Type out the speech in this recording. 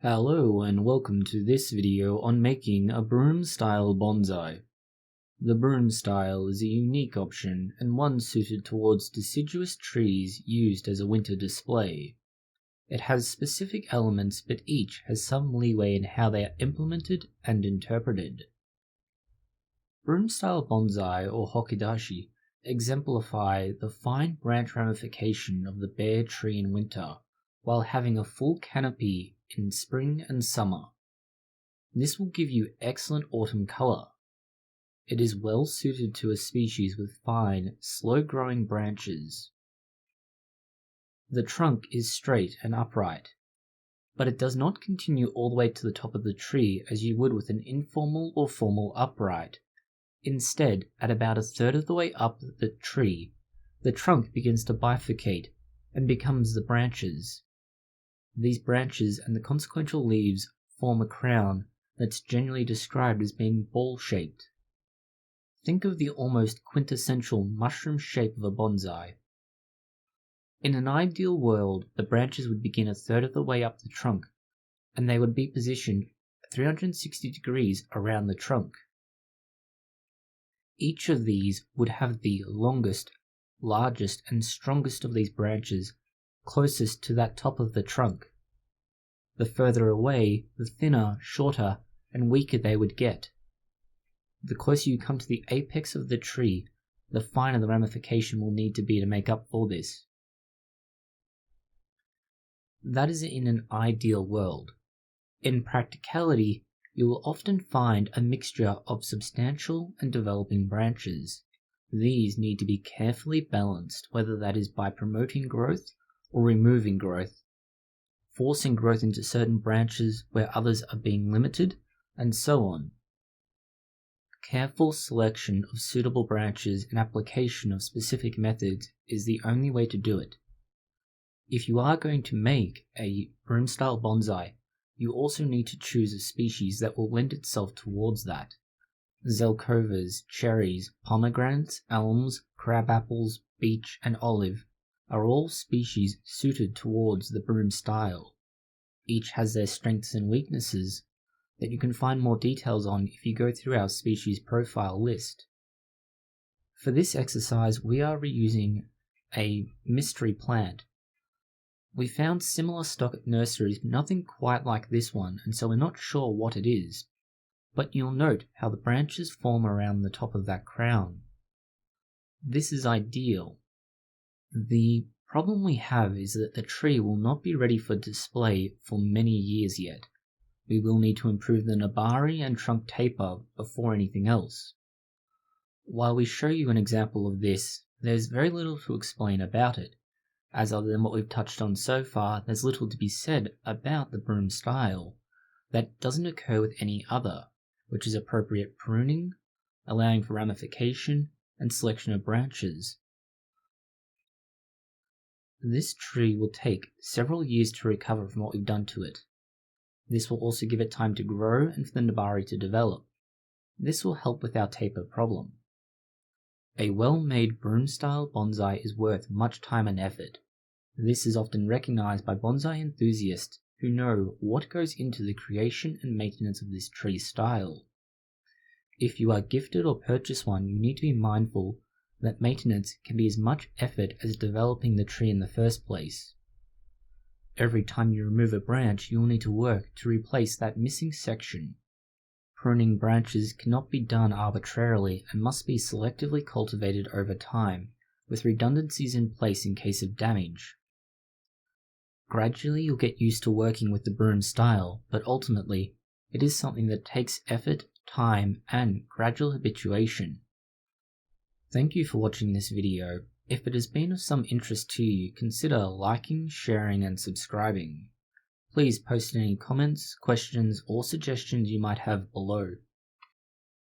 Hello and welcome to this video on making a broom style bonsai. The broom style is a unique option and one suited towards deciduous trees used as a winter display. It has specific elements but each has some leeway in how they are implemented and interpreted. Broom style bonsai or hokidashi exemplify the fine branch ramification of the bare tree in winter while having a full canopy in spring and summer. This will give you excellent autumn colour. It is well suited to a species with fine, slow-growing branches. The trunk is straight and upright, but it does not continue all the way to the top of the tree as you would with an informal or formal upright. Instead, at about a third of the way up the tree, the trunk begins to bifurcate and becomes the branches. These branches and the consequential leaves form a crown that's generally described as being ball-shaped. Think of the almost quintessential mushroom shape of a bonsai. In an ideal world, the branches would begin a third of the way up the trunk, and they would be positioned 360 degrees around the trunk. Each of these would have the longest, largest, and strongest of these branches closest to that top of the trunk. The further away, the thinner, shorter, and weaker they would get. The closer you come to the apex of the tree, the finer the ramification will need to be to make up for this. That is in an ideal world. In practicality, you will often find a mixture of substantial and developing branches. These need to be carefully balanced, whether that is by promoting growth or removing growth, forcing growth into certain branches where others are being limited, and so on. Careful selection of suitable branches and application of specific methods is the only way to do it. If you are going to make a broom style bonsai, you also need to choose a species that will lend itself towards that. Zelkovas, cherries, pomegranates, elms, crabapples, beech, and olive are all species suited towards the broom style. Each has their strengths and weaknesses that you can find more details on if you go through our species profile list. For this exercise, we are reusing a mystery plant. We found similar stock at nurseries, but nothing quite like this one, and so we're not sure what it is. But you'll note how the branches form around the top of that crown. This is ideal. The problem we have is that the tree will not be ready for display for many years yet. We will need to improve the nabari and trunk taper before anything else. While we show you an example of this, there's very little to explain about it, as other than what we've touched on so far, there's little to be said about the broom style that doesn't occur with any other, which is appropriate pruning, allowing for ramification, and selection of branches. This tree will take several years to recover from what we've done to it. This will also give it time to grow and for the nabari to develop. This will help with our taper problem. A well-made broom-style bonsai is worth much time and effort. This is often recognized by bonsai enthusiasts who know what goes into the creation and maintenance of this tree style. If you are gifted or purchase one, you need to be mindful that maintenance can be as much effort as developing the tree in the first place. Every time you remove a branch, you will need to work to replace that missing section. Pruning branches cannot be done arbitrarily and must be selectively cultivated over time, with redundancies in place in case of damage. Gradually you'll get used to working with the broom style, but ultimately, it is something that takes effort, time, and gradual habituation. Thank you for watching this video. If it has been of some interest to you, consider liking, sharing, and subscribing. Please post any comments, questions, or suggestions you might have below.